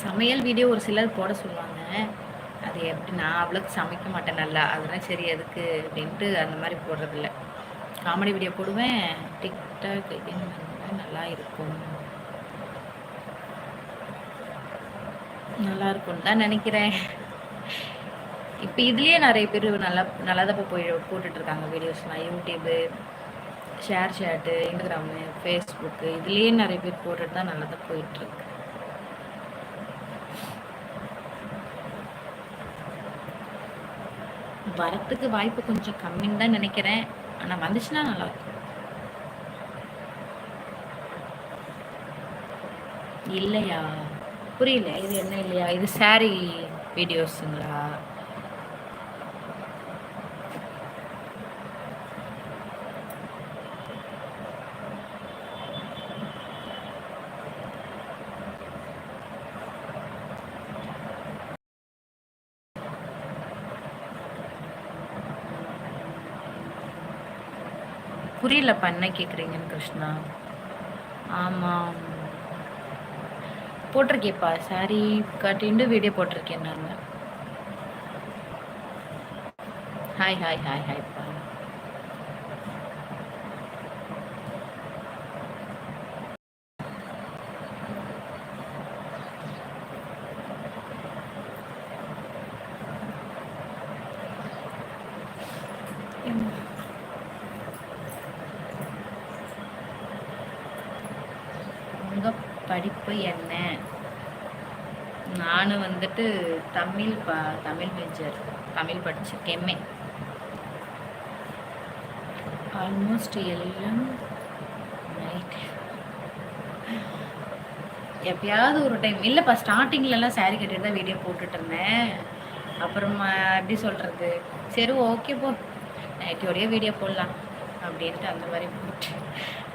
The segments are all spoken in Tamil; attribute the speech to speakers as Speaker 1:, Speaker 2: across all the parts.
Speaker 1: சமையல் வீடியோ ஒரு சிலர் போட சொல்லுவாங்க. அது எப்படி நான் அவ்வளோக்கு சமைக்க மாட்டேன் நல்லா. அதெல்லாம் சரி எதுக்கு அப்படின்ட்டு அந்த மாதிரி போடுறதில்ல. காமெடி வீடியோ போடுவேன். டிக்டாக் நல்லா இருக்கும். நல்லா இருக்கும்னு தான் நினைக்கிறேன். இப்போ இதுலேயே நிறைய பேர் நல்லா தான் போட்டுட்டு இருக்காங்க வீடியோஸ்லாம். யூடியூபு, ஷேர் சேட்டு, இன்ஸ்டாகிராமு, ஃபேஸ்புக்கு இதுலேயே நிறைய பேர் போட்டுட்டு தான் நல்லா தான் போயிட்டுருக்கு. வரத்துக்கு வாய்ப்பு கொஞ்சம் கம்மின்னு தான் நினைக்கிறேன். ஆனால் வந்துச்சுன்னா நல்லாயிருக்கும். இல்லையா? புரியல. இது என்ன இல்லையா? இது சாரி வீடியோஸுங்களா? புரியலப்பா என்ன கேட்குறீங்கன்னு கிருஷ்ணா. ஆமாம் போட்டிருக்கேப்பா. சாரி காட்டிண்டு வீடியோ போட்டிருக்கேன் நான். ஹாய் ஹாய் ஹாய் ஹாய்ப்பா. உங்கள் படிப்பு என்ன? நான் வந்துட்டு தமிழ் மேஜர். தமிழ் படிச்சிருக்கேன். எம்ஏ ஆல்மோஸ்ட் எல்லாம் நைட் எப்பயாவது ஒரு டைம். இல்லைப்பா, ஸ்டார்டிங்லலாம் சாரி கட்டிட்டு தான் வீடியோ போட்டுட்டு இருந்தேன். அப்புறமா எப்படி சொல்கிறது, சரி ஓகே போ நைட்டோடைய வீடியோ போடலாம் அப்படின்ட்டு அந்த மாதிரி போட்டு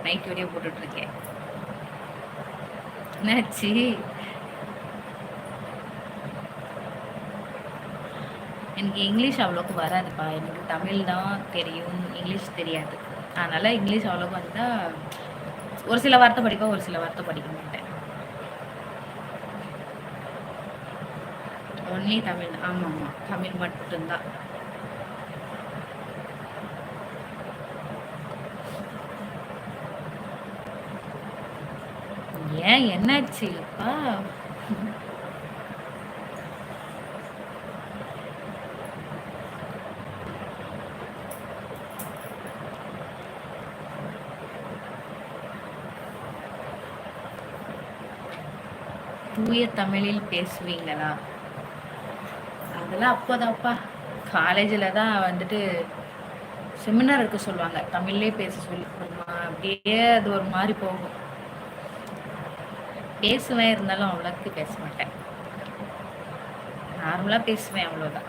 Speaker 1: நைட் வீடியோ போட்டுட்ருக்கேன். என்னாச்சு? எனக்கு இங்கிலீஷ் அவ்வளோக்கு வராதுப்பா. எனக்கு தமிழ் தான் தெரியும், இங்கிலீஷ் தெரியாது. அதனால் இங்கிலீஷ் அவ்வளோக்கு வந்தால் ஒரு சில வார்த்தை படிப்பேன், ஒரு சில வார்த்தை படிக்க மாட்டேன். ஒன்லி தமிழ். ஆமாம் ஆமாம், தமிழ் மட்டும்தான். ஏன் என்னாச்சுப்பா? தூய தமிழில் பேசுவீங்களா? அதெல்லாம் அப்போதான்ப்பா. காலேஜில் தான் வந்துட்டு செமினார் இருக்க சொல்லுவாங்க, தமிழ்லேயே பேச சொல்லி. அப்படியே அது ஒரு மாதிரி போகும். பேசுவேன், இருந்தாலும் அவ்வளோக்கு பேச மாட்டேன். நார்மலாக பேசுவேன், அவ்வளோதான்.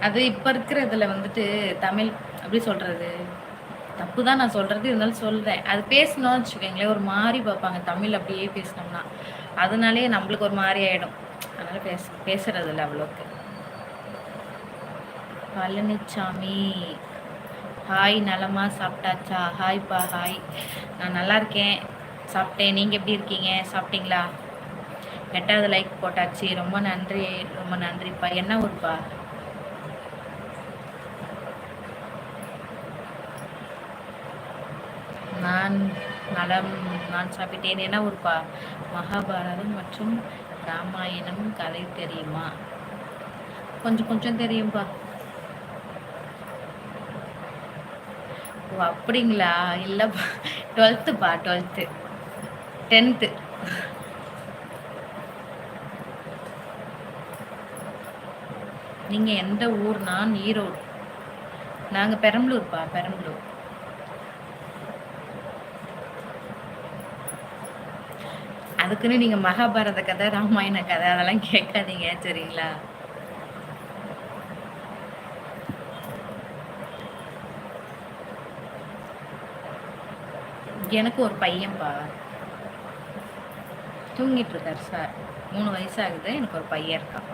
Speaker 1: அது இப்போ இருக்கிறதுல வந்துட்டு தமிழ் அப்படி சொல்கிறது தப்பு தான் நான் சொல்கிறது, இருந்தாலும் சொல்கிறேன். அது பேசணும்னு வச்சுக்கோங்களேன், ஒரு மாதிரி பார்ப்பாங்க தமிழ் அப்படியே பேசினோம்னா. அதனாலே நம்மளுக்கு ஒரு மாதிரி ஆகிடும். அதனால் பேசுறது இல்லை அவ்வளோக்கு. பழனிச்சாமி ஹாய், நலமா? சாப்பிட்டாச்சா? ஹாய்ப்பா. ஹாய், நான் நல்லா இருக்கேன், சாப்பிட்டேன். நீங்கள் எப்படி இருக்கீங்க? சாப்பிட்டீங்களா? 8வது லைக் போட்டாச்சு. ரொம்ப நன்றி, ரொம்ப நன்றிப்பா. என்ன ஊருப்பா? நான் நலம், நான் சாப்பிட்டேன். என்ன ஊருப்பா? மகாபாரதம் மற்றும் ராமாயணம் கதை தெரியுமா? கொஞ்சம் கொஞ்சம் தெரியும்பா. ஓ அப்படிங்களா? இல்லைப்பா, 12th 10th. நீங்கள் எந்த ஊர்? நான் ஈரோடு. நாங்கள் பெரம்பலூர்ப்பா, பெரம்பலூர். அதுக்குன்னு நீங்கள் மகாபாரத கதை, ராமாயண கதை அதெல்லாம் கேட்காதீங்க, சரிங்களா? எனக்கு ஒரு பையன்பா, தூங்கிட்டு இருக்காரு சார். 3 வயசு ஆகுது. எனக்கு ஒரு பையன் இருக்கான்.